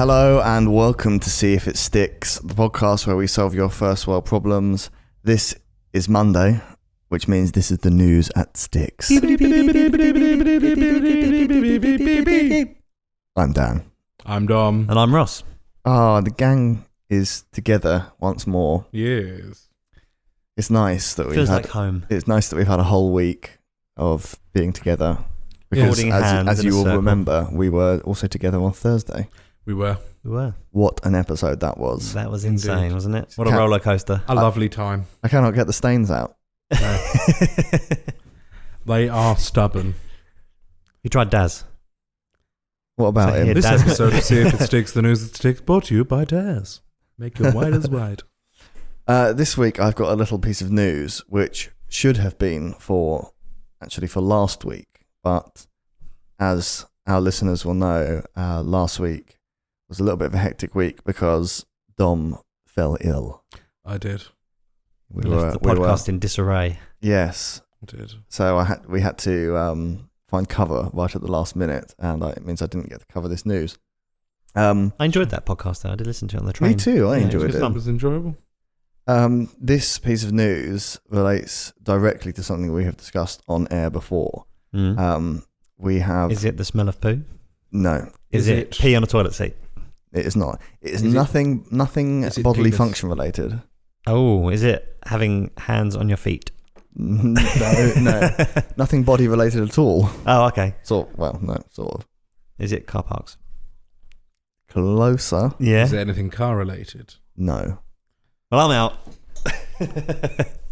Hello and welcome to See If It Sticks, the podcast where we solve your first world problems. This is Monday, which means this is the news at Sticks. I'm Dan. I'm Dom. And I'm Ross. The gang is together once more. Yes. It's nice that Feels like home. It's nice that we've had a whole week of being together. Because Holding hands as in you a will circle. remember, we were also together on Thursday. We were. What an episode that was. That was Indeed. insane, wasn't it? What a roller coaster. A lovely time. I cannot get the stains out. They are stubborn. You tried Daz. What about So him? here- This Daz. episode of See If It Sticks, the news that sticks, brought to you by Daz. Make your white as white. This week I've got a little piece of news which should have been for last week, but as our listeners will know, last week was a little bit of a hectic week because Dom fell ill. I did. We Left the podcast in disarray. Yes. I did. So we had to find cover right at the last minute, and it means I didn't get to cover this news. I enjoyed that podcast though. I did listen to it on the train. Me too. I Yeah, enjoyed it was it. fun. It was enjoyable. This piece of news relates directly to something we have discussed on air before. We have Is it the smell of poo? no. Is it pee on a toilet seat? It is not. It is Is it- nothing is it bodily penis? function related. Oh, is it having hands on your feet? No, nothing body related at all. Oh, okay. Sort of. Is it car parks? Closer. Yeah. Is there anything car related? No. Well, I'm out.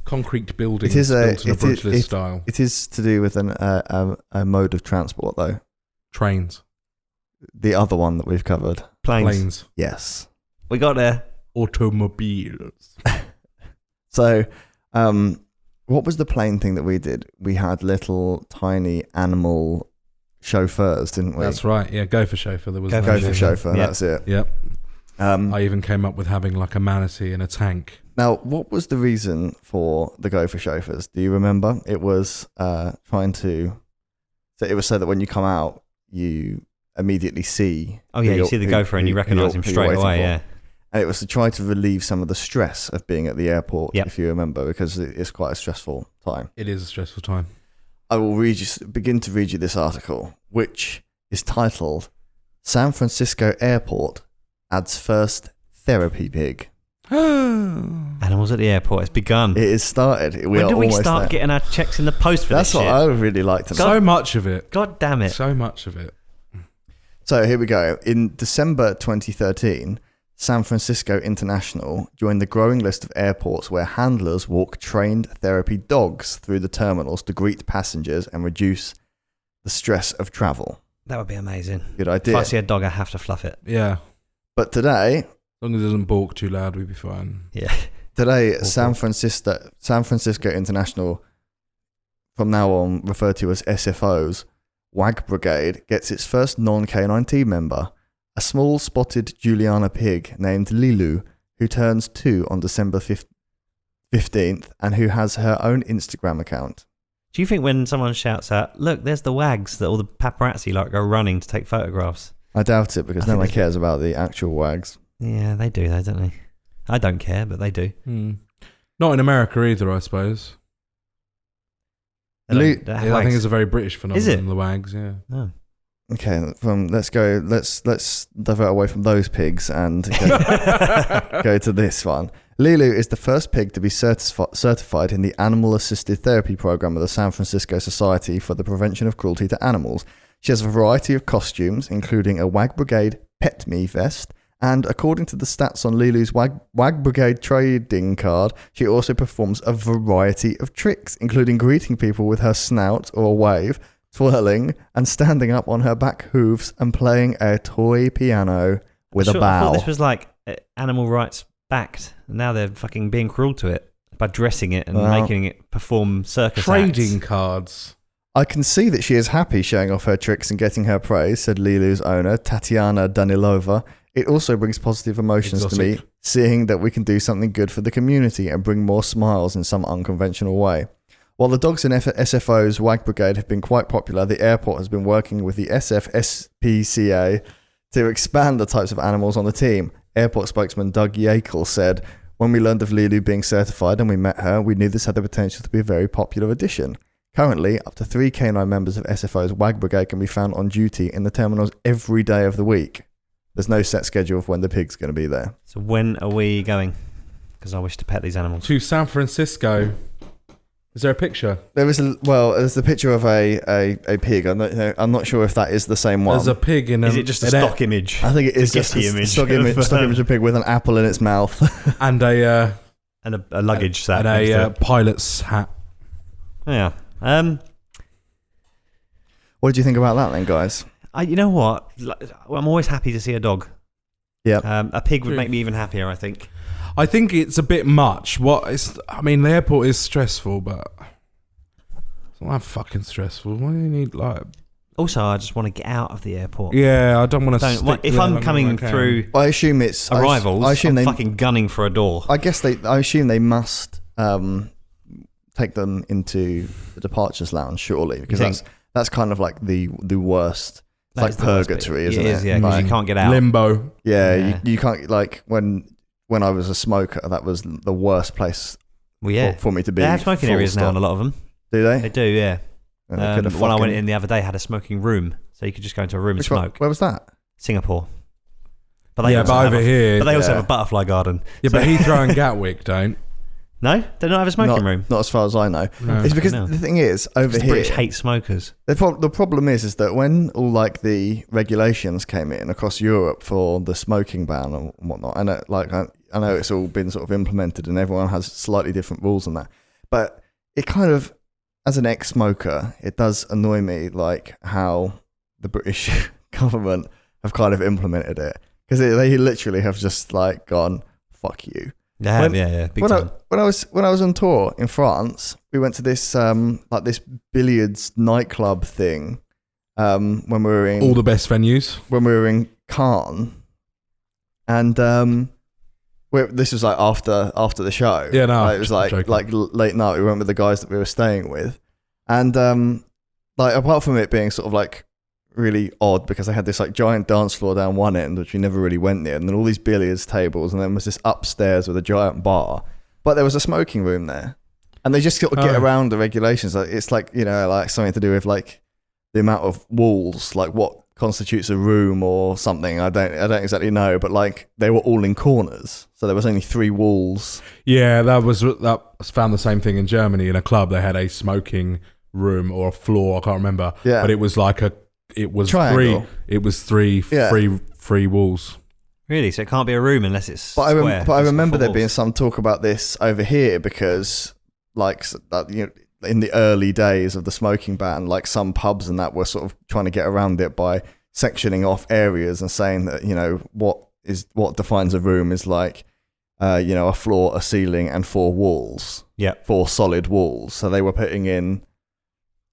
Concrete buildings It is built in a brutalist style. It is to do with a mode of transport, though. Trains. The other one that we've covered. Planes. Yes. We got there. Automobiles. So, what was the plane thing that we did? We had little tiny animal chauffeurs, didn't we? That's right. Yeah, Gopher Chauffeur. There was Gopher Go no- for chauffeur. Yeah. That's it. Yep. I I even came up with having like a manatee in a tank. Now, what was the reason for the Gopher chauffeurs? Do you remember? It was trying to. So it was so that when you come out, you immediately see. Oh yeah, who you see the gopher and you recognise him who you're straight waiting away. for. Yeah. And it was to try to relieve some of the stress of being at the airport, Yep. if you remember, because it's quite a stressful time. It is a stressful time. I will begin to read you this article, which is titled "San Francisco Airport Adds First Therapy Pig." Animals at the airport. It's begun. It is started. When are do we almost start there. getting our checks in the post for That's this what shit? I would really like to know. So much of it. God damn it. So much of it. So here we go. In December 2013, San Francisco International joined the growing list of airports where handlers walk trained therapy dogs through the terminals to greet passengers and reduce the stress of travel. That would be amazing. Good If idea. I see a dog, I have to fluff it. Yeah. But today, As long as it doesn't balk too loud, we'd be fine. Yeah. San Francisco International, from now on referred to as SFOs, WAG Brigade gets its first non-canine team member, a small spotted Juliana pig named Lilu, who turns 2 on December 15th and who has her own Instagram account. Do you think when someone shouts out, look, there's the wags, that all the paparazzi like go running to take photographs? I doubt it because I no think one they- cares about the actual WAGs. Yeah, they do though, don't they? I don't care, but they do. Not in America either, I suppose. They Lu- don't- they have Yeah, I think wags. it's a very British phenomenon. Is it? The wags, yeah. Oh. Okay, let's go. Let's divert away from those pigs and go to this one. Lilu is the first pig to be certified in the Animal Assisted Therapy Program of the San Francisco Society for the Prevention of Cruelty to Animals. She has a variety of costumes, including a WAG Brigade Pet Me vest, and according to the stats on Lilu's WAG Brigade trading card, she also performs a variety of tricks, including greeting people with her snout or a wave, twirling, and standing up on her back hooves and playing a toy piano with a I bow. thought this was like animal rights backed. Now they're fucking being cruel to it by dressing it and Well, making it perform circus Trading acts. cards. I can see that she is happy showing off her tricks and getting her praise, said Lilu's owner, Tatiana Danilova. It also brings positive emotions to me, Exotic. seeing that we can do something good for the community and bring more smiles in some unconventional way. While the dogs in SFO's WAG Brigade have been quite popular, the airport has been working with the SFSPCA To expand the types of animals on the team, airport spokesman Doug Yakel said, "When we learned of Lulu being certified and we met her, we knew this had the potential to be a very popular addition. Currently, up to 3 canine members of SFO's WAG Brigade can be found on duty in the terminals every day of the week. There's no set schedule of when the pig's going to be there." So when are we going? Because I wish to pet these animals. To San Francisco. Is there a picture? There's the picture of a pig. I'm not sure if that is the same one. There's a pig in. Is it just a stock image? I think it is just Getty a image. stock image of a pig with an apple in its mouth. and a luggage sack. and a pilot's hat. Yeah. What did you think about that then, guys? You know what? I'm always happy to see a dog. Yeah. A pig would make me even happier, I think. I think it's a bit much. The airport is stressful, but it's not that fucking stressful. Why do you need Also, I just want to get out of the airport. Yeah, I don't want to. If I'm coming through I assume it's arrivals, I assume I'm they fucking gunning for a door. I assume they must take them into the departures lounge, surely, because that's kind of like the worst. It's like purgatory, isn't it? Yeah, because you can't get out. Limbo. Yeah. You can't, like, when I was a smoker, that was the worst place for me to be. They have smoking areas now in a lot of them. Do they? They do, yeah. When I went in the other day, had a smoking room, so you could just go into a room and smoke. Where was that? Singapore. But But they also have a butterfly garden. Yeah, but Heathrow and Gatwick don't. No? They don't have a smoking room? Not as far as I know. No. It's because the thing is, over the here... British hate smokers. The problem is that when all like the regulations came in across Europe for the smoking ban and whatnot, and I know it's all been sort of implemented and everyone has slightly different rules on that, but it kind of, as an ex-smoker, it does annoy me like how the British government have kind of implemented it, because they literally have just like gone, fuck you. Yeah, big time. When I was on tour in France, we went to this this billiards nightclub thing. When we were in all the best venues. When we were in Cannes, and this was like after the show. Yeah, no, it was like late night. We went with the guys that we were staying with, and like apart from it being sort of like really odd, because they had this like giant dance floor down one end which we never really went near, and then all these billiards tables, and then was this upstairs with a giant bar, but there was a smoking room there, and they just sort of get around the regulations. Like, it's like, you know, like something to do with like the amount of walls, like what constitutes a room or something. I don't exactly know, but like they were all in corners, so there was only 3 walls. Yeah, that found the same thing in Germany. In a club, they had a smoking room or a floor. I can't remember. Yeah, but it was like it was triangle. three walls. Really? So it can't be a room unless it's square. I remember there being walls. some talk about this over here, because like in the early days of the smoking ban, like some pubs and that were sort of trying to get around it by sectioning off areas and saying that, you know, what defines a room is like a floor, a ceiling, and 4 walls. Yeah, 4 solid walls. So they were putting in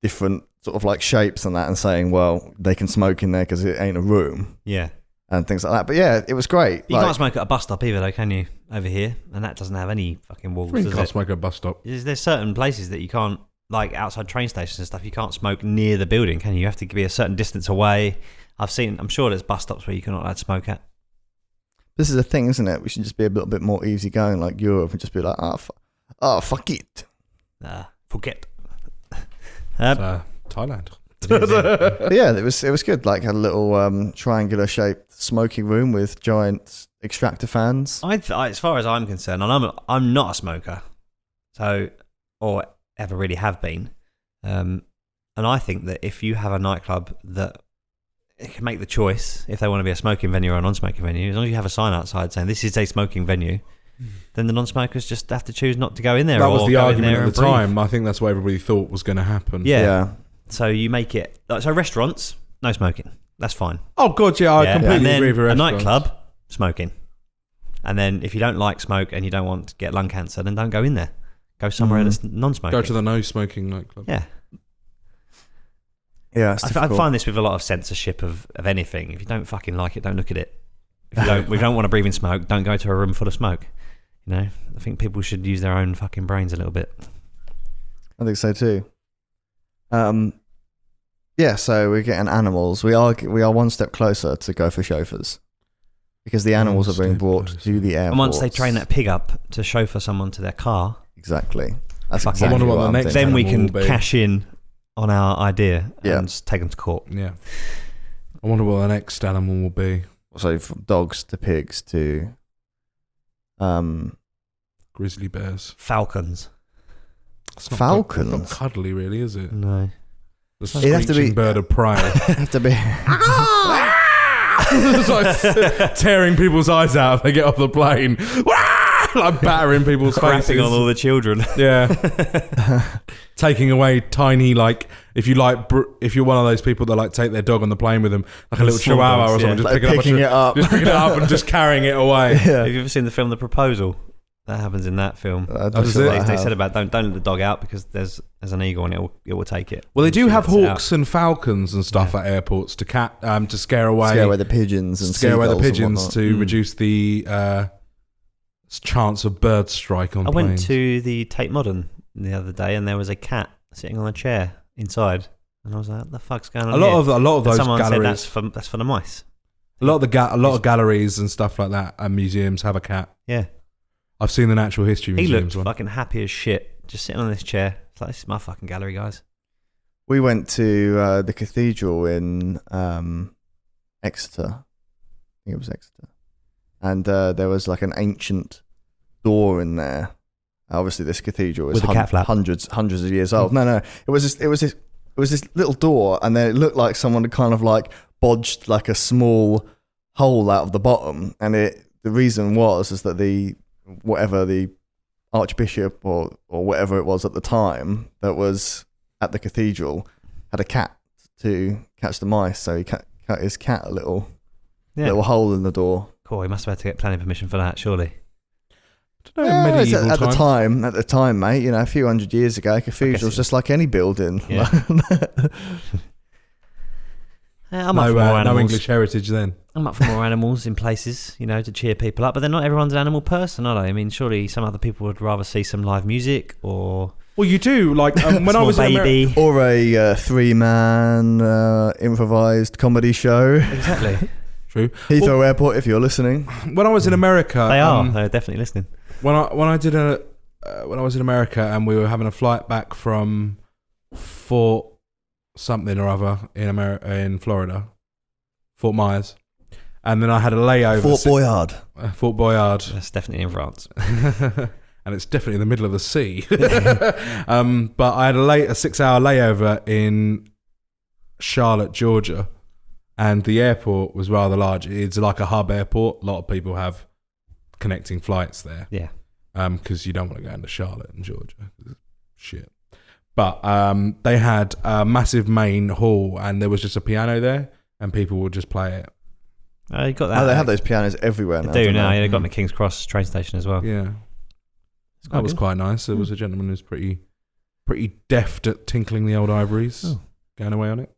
different sort of like shapes and that, and saying, well, they can smoke in there because it ain't a room. Yeah. And things like that. But yeah, it was great. You can't smoke at a bus stop either, though, can you? Over here, and that doesn't have any fucking walls. You can't smoke at a bus stop. There's certain places that you can't, like outside train stations and stuff, you can't smoke near the building, can you? You have to be a certain distance away. I'm sure there's bus stops where you cannot allowed to smoke at. This is a thing, isn't it? We should just be a little bit more easygoing, like Europe, and just be like, fuck it. Forget. Thailand. But yeah, it was good. Like, had a little triangular shaped smoking room with giant extractor fans. As far as I'm concerned, and I'm not a smoker, so, or ever really have been, and I think that if you have a nightclub that can make the choice if they want to be a smoking venue or a non-smoking venue, as long as you have a sign outside saying this is a smoking venue, then the non-smokers just have to choose not to go in there. That was the argument at the time. I think that's what everybody thought was going to happen. Yeah. So you make it so restaurants, no smoking. That's fine. Oh god, yeah, I completely agree with a nightclub, smoking. And then if you don't like smoke and you don't want to get lung cancer, then don't go in there. Go somewhere that's non-smoking. Go to the no-smoking nightclub. Yeah. Yeah, I find this with a lot of censorship of anything. If you don't fucking like it, don't look at it. If you don't want to breathe in smoke, don't go to a room full of smoke. You know, I think people should use their own fucking brains a little bit. I think so too. Yeah, so we're getting animals. We are one step closer to go for chauffeurs because the animals are being brought to the airport. And once they train that pig up to chauffeur someone to their car, exactly. That's Fuck, exactly I wonder what what the I'm next thinking. then we animal can will be. cash in on our idea Yeah. and take them to court. Yeah. I wonder what the next animal will be. So from dogs to pigs to Grizzly bears. Falcons. It's not Falcons? Not cuddly, really, is it? No. The It'd have to screeching be- bird of prey. have to be It's like tearing people's eyes out if they get off the plane. Like battering people's faces. Crapping on all the children. Yeah. Taking away tiny, like, if you're one of those people that like take their dog on the plane with them, like a little Small chihuahua dogs, or something, yeah. just like picking it up, just picking it up and just carrying it away. Have you ever seen the film The Proposal? That happens in that film. does it? They said about don't let the dog out because there's an eagle and it will take it. Well, they do She have lets it hawks and falcons and stuff at airports to scare away the pigeons and scare away the seagulls and pigeons whatnot. to reduce the chance of bird strike on I planes. went to the Tate Modern the other day and there was a cat sitting on a chair inside, and I was like, "What the fuck's going on?" a lot of And those someone galleries. said that's for the mice. A lot of galleries and stuff like that and museums have a cat. Yeah, I've seen the Natural History he Museums looked one. fucking happy as shit, just sitting on this chair. It's like, this is my fucking gallery, guys. We went to the cathedral in Exeter. I think it was Exeter. And there was like an ancient door in there. Obviously, this cathedral is With a cat flap. hundreds of years old. No, it was this little door, and then it looked like someone had kind of like bodged like a small hole out of the bottom. And the reason is that the archbishop or whatever it was at the time that was at the cathedral had a cat to catch the mice, so he cut his cat a little hole in the door. Cool. He must have had to get planning permission for that, surely. Medieval At times. the time, mate, you know, a few hundred years ago, a cathedral was just like any building. Yeah. I'm up for more No animals. English heritage then. I'm up for more animals in places, you know, to cheer people up. But then not everyone's an animal person, are they? I mean, surely some other people would rather see some live music or Well, you do. Like when I small was in baby. Or a three-man improvised comedy show. Exactly. True. Heathrow Airport, if you're listeing. When I was in America, They are. They're definitely listening. when I was in America and we were having a flight back from Fort something or other in Florida, Fort Myers, and then I had a layover. Fort Boyard. Fort Boyard. That's definitely in France. And it's definitely in the middle of the sea. But I had a 6-hour layover in Charlotte, Georgia, and the airport was rather large. It's like a hub airport. A lot of people have connecting flights there. Yeah. Because you don't want to go into Charlotte and Georgia. Shit. But they had a massive main hall, and there was just a piano there, and people would just play it. You got that. Oh, they have those pianos everywhere now. They do don't now. they? Yeah, they've got them at King's Cross train station as well. Yeah. It's quite That was good. quite nice. There was a gentleman who was pretty deft at tinkling the old ivories, going away on it.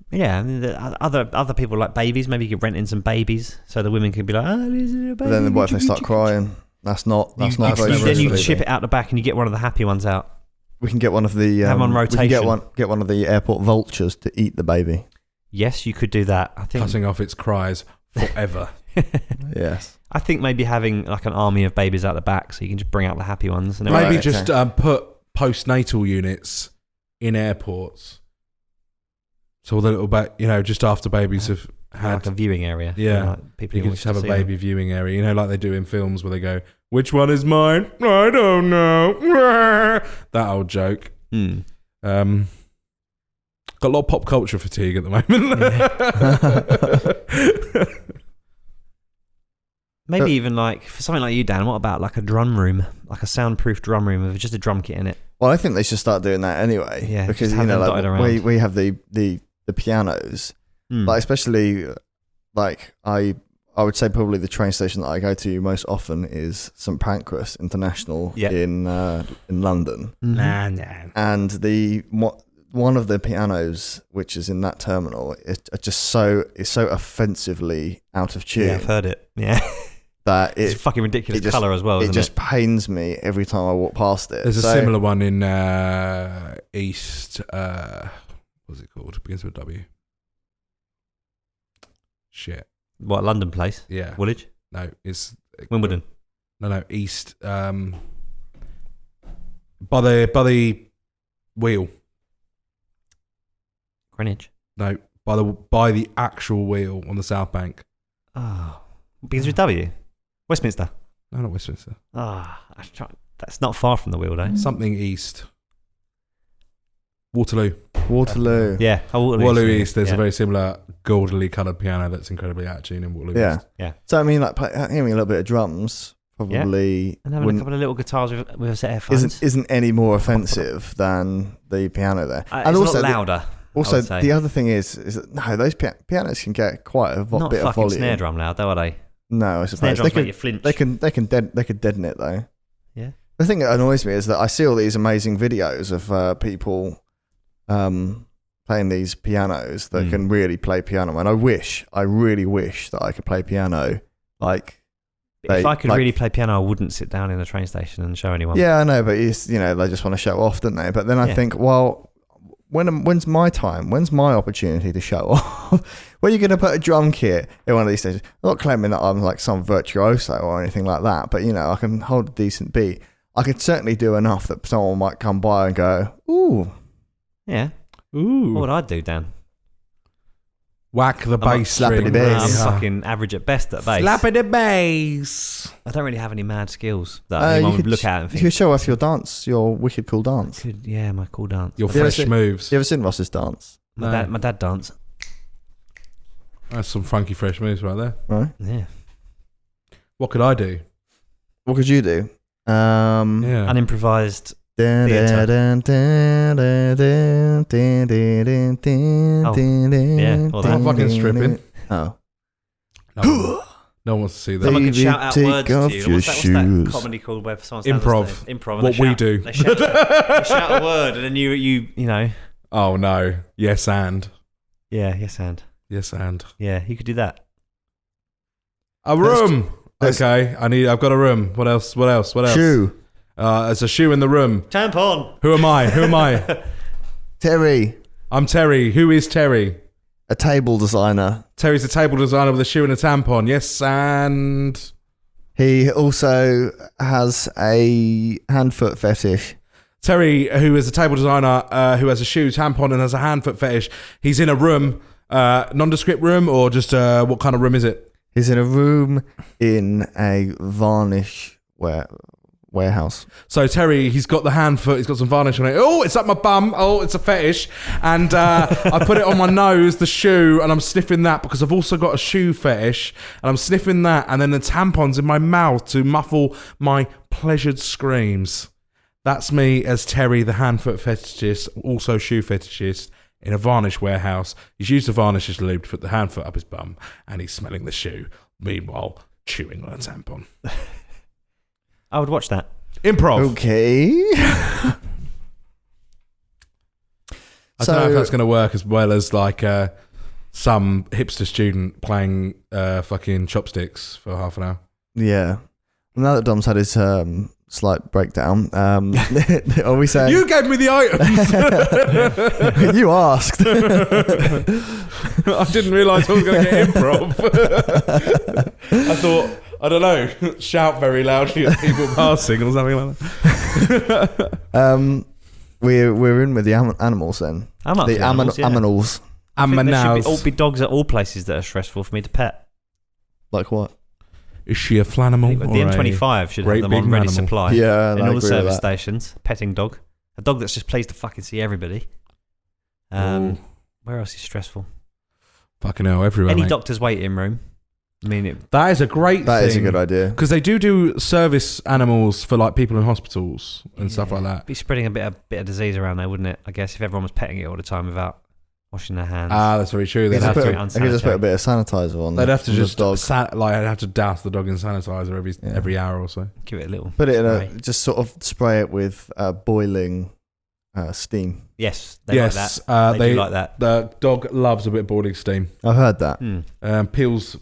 Yeah, I mean, other people like babies. Maybe you could rent in some babies so the women could be like, "Oh, this is a baby." But then what if they start crying? That's not very Then you soothing. ship it out the back and you get one of the happy ones out. We can get one of the Have 'em on we can rotation. get one of the airport vultures to eat the baby. Yes, you could do that. I think. Cutting off its cries forever. Yes. I think maybe having like an army of babies out the back, so you can just bring out the happy ones. And Maybe Right, just put postnatal units in airports. So all the little, just after babies have had, like a viewing area. Yeah. Like people you who can wish just have to a see baby viewing area. Like they do in films where they go, "Which one is mine? I don't know." That old joke. them. Got a lot of pop culture fatigue at the moment. Maybe even like for something like you, Dan. What about like a drum room, like a soundproof drum room with just a drum kit in it? Well, I think they should start doing that anyway. Yeah, because just have them dotted around. we have the pianos, like especially like I would say probably the train station that I go to most often is St Pancras International in London. Nah. And one of the pianos which is in that terminal is so offensively out of tune. Yeah, I've heard it. Yeah. that It's a fucking ridiculous colour as well, It isn't just pains me every time I walk past it. There's a similar one in East. What's it called? It begins with a W. Shit. What, London place? Yeah. Woolwich? No, it's Wimbledon. No, East. By the wheel. Greenwich? No, by the actual wheel on the South Bank. Oh. Begins with W? Westminster? No, not Westminster. That's not far from the wheel, though. Something East. Waterloo. Yeah. Waterloo East. There's a very similar goldily coloured piano that's incredibly out of tune in Waterloo East. Yeah. So I mean, like hearing a little bit of drums probably and having a couple of little guitars with a set of headphones isn't any more offensive than the piano there. And it's also louder. Also, the other thing is that no, those pianos can get quite a bit of volume. Not fucking snare drum loud, though, are they? No, I Snare suppose drums make you flinch. they can deaden it though. Yeah. The thing that annoys me is that I see all these amazing videos of people playing these pianos that can really play piano, and I really wish that I could play piano like. If I could really play piano, I wouldn't sit down in a train station and show anyone. Yeah, I know, but they just want to show off, don't they? But then I think, well, when's my time? When's my opportunity to show off? When are you going to put a drum kit in one of these stations? I'm not claiming that I'm like some virtuoso or anything like that, but I can hold a decent beat. I could certainly do enough that someone might come by and go, ooh. Yeah. Ooh. What would I do, Dan? Whack the bass slapping string. the bass. I'm fucking average at best at bass. Slapping the bass. I don't really have any mad skills that anyone would look at and think. You could show off your dance, your wicked cool dance. My cool dance. Your fresh moves. You ever seen Ross's dance? My dad dance. That's some funky fresh moves right there. Right. Yeah. What could I do? What could you do? Unimprovised. I'm fucking stripping. Oh. No one wants to see that. Someone can shout out take words off to you. your What's that shoes. comedy called where someone stands Improv. on stage? Improv. What we do. They shout a word and then you know. Oh no. Yes and. Yeah, yes and. Yes and. Yeah, you could do that. A room. Okay, I've got a room. What else? Shoe. There's a shoe in the room. Tampon. Who am I? Terry. I'm Terry. Who is Terry? A table designer. Terry's a table designer with a shoe and a tampon. Yes, and he also has a hand-foot fetish. Terry, who is a table designer, who has a shoe, tampon, and has a hand-foot fetish. He's in a room, nondescript room, or just what kind of room is it? He's in a room in a varnish warehouse. So Terry, he's got the hand foot, he's got some varnish on it. Oh, it's up my bum. Oh, it's a fetish. And I put it on my nose, the shoe, and I'm sniffing that because I've also got a shoe fetish. And I'm sniffing that, and then the tampon's in my mouth to muffle my pleasured screams. That's me as Terry, the hand foot fetishist, also shoe fetishist, in a varnish warehouse. He's used the varnish as lube to put the hand foot up his bum, and he's smelling the shoe, meanwhile chewing on a tampon. I would watch that. Improv. Okay. I don't know if that's going to work as well as like some hipster student playing fucking chopsticks for half an hour. Yeah. Now that Dom's had his slight breakdown, are we saying... You gave me the items! You asked. I didn't realise I was going to get improv. I thought, I don't know, shout very loudly at people passing or something like that. We're in with the animals then. I'm up the for animals. Aminals. I think there should be dogs at all places that are stressful for me to pet. Like what? Is she a flanimal? The M25 should have them on ready supply. Yeah, in all the service stations. Petting dog. A dog that's just pleased to fucking see everybody. Where else is stressful? Fucking hell, everywhere. Any mate. doctor's waiting room. I mean, that is a great thing. That is a good idea. Because they do service animals for like people in hospitals and stuff like that. Be spreading a bit of disease around there, wouldn't it? I guess if everyone was petting it all the time without washing their hands. That's very true. They could just put a bit of sanitizer on. They'd have to just dog. I'd have to douse the dog in sanitizer every hour or so. Give it a little. Put it in just sort of spray it with boiling steam. Yes, they like that. They do like that. The dog loves a bit of boiling steam. I've heard that. Peels,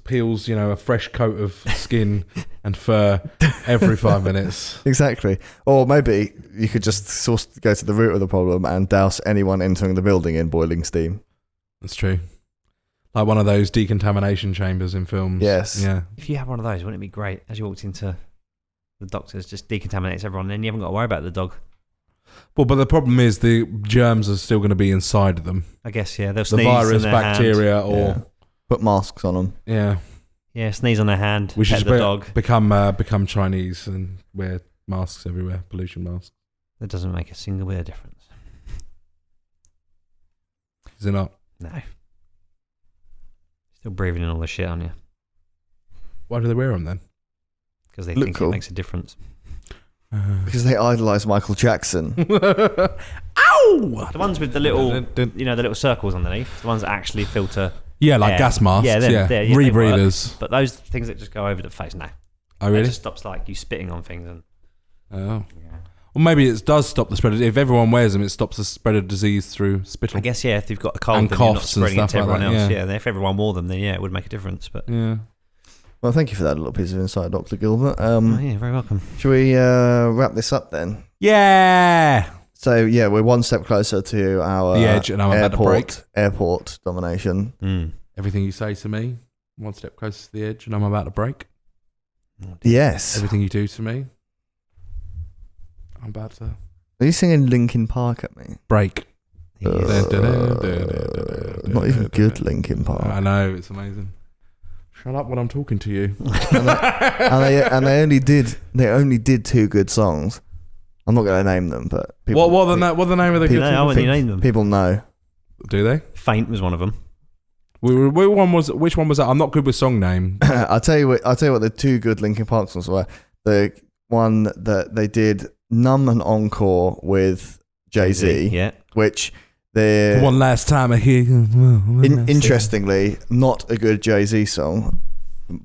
a fresh coat of skin and fur every 5 minutes. Exactly. Or maybe you could just go to the root of the problem and douse anyone entering the building in boiling steam. That's true. Like one of those decontamination chambers in films. Yes. Yeah. If you had one of those, wouldn't it be great? As you walked into the doctor's, just decontaminates everyone, and then you haven't got to worry about the dog. Well, but the problem is the germs are still going to be inside of them. I guess, yeah. They'll The sneeze virus, in their bacteria, hand. or put masks on them. Yeah, sneeze on their hand. We should pet the dog. become Chinese and wear masks everywhere, pollution masks. That doesn't make a single bit of difference. Is it not? No. Still breathing in all the shit on you Why do they wear them then? because they Look think cool. it makes a difference. Because they idolise Michael Jackson. Ow! The ones with the little, the little circles underneath, the ones that actually filter. Yeah, like air. gas masks. Yeah, Yeah, they work. rebreathers. But those things that just go over the face, no. Oh, It really? just stops like you spitting on things and. Oh. Well, maybe it does stop the spread. If everyone wears them, it stops the spread of disease through spittle. I guess, yeah, if you've got a cold And then you're not coughs and spreading it to stuff like everyone that, else. yeah. Yeah, if everyone wore them, then yeah, it would make a difference. But Yeah. Well, thank you for that little piece of insight, Dr. Gilbert. oh, yeah, very welcome. Should we wrap this up then? Yeah. So, yeah, we're one step closer to our The edge, and I'm about to break. airport domination. Everything you say to me, one step closer to the edge, and I'm about to break. Yes. Everything you do to me, I'm about to Are you singing Linkin Park at me? break. Not even good Linkin Park. I know, it's amazing. Shut up when I'm talking to you. and they only did two good songs. I'm not going to name them, but people, What the name of the No, good I wouldn't you name them. people know. Do they? Faint was one of them. Which one was that? I'm not good with song name. I'll tell you what the two good Linkin Park songs were. The one that they did Numb and Encore with Jay-Z, Yeah. which they're One last time I hear you. interestingly not a good Jay-Z song,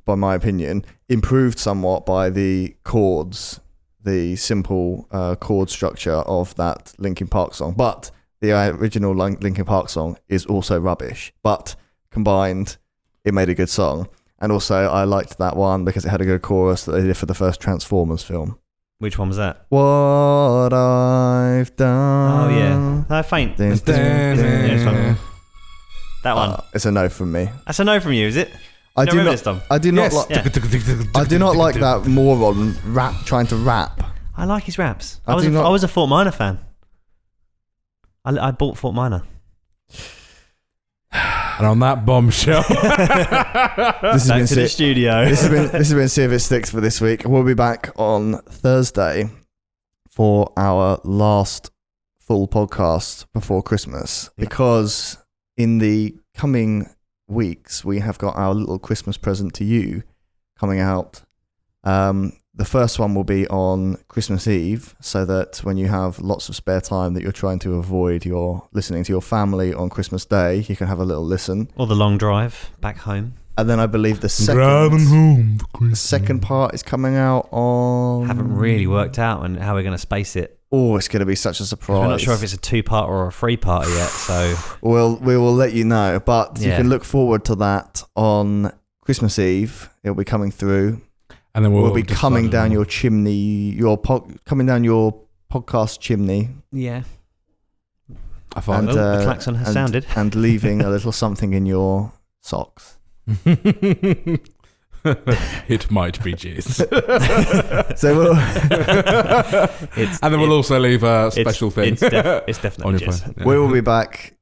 by my opinion, improved somewhat by the chords, the simple chord structure of that Linkin Park song. But the original Linkin Park song is also rubbish. But combined, it made a good song. And also, I liked that one because it had a good chorus that they did for the first Transformers film. Which one was that? What I've done. Oh, yeah. No, Faint. Dun, It's- dun, it's- dun. yeah, it's fine. That one. It's a no from me. That's a no from you, is it? I You do remember not. this, Tom? I do not Yes. like. Yeah. I do not like that moron trying to rap. I like his raps. I I do not- was a Fort Minor fan. I bought Fort Minor. And on that bombshell, This has Back been to the studio. this has been See If It Sticks for this week. We'll be back on Thursday for our last full podcast before Christmas, because in the coming weeks we have got our little Christmas present to you coming out. The first one will be on Christmas Eve, so that when you have lots of spare time that you're trying to avoid, you're listening to your family on Christmas Day, you can have a little listen. Or the long drive back home. And then I believe the driving second, home for the Christmas. second part is coming out on... Haven't really worked out on how we're going to space it. Oh, it's going to be such a surprise. We're not sure if it's a 2-part or a 3-part yet, so... We will let you know, but you Yeah. can look forward to that on Christmas Eve. It'll be coming through. And then We'll be coming down your chimney, coming down your podcast chimney. Yeah. I find And, the klaxon has sounded. And leaving a little something in your socks. It might be jizz. So we'll, And then we'll also leave a special thing It's definitely on your jizz. phone. Yeah. we will be back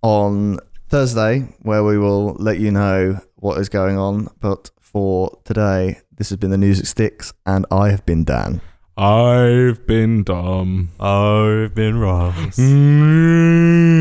on Thursday, where we will let you know what is going on. But for today, this has been the News That Sticks, and I have been Dan. I've been dumb. I've been wrong. Mm.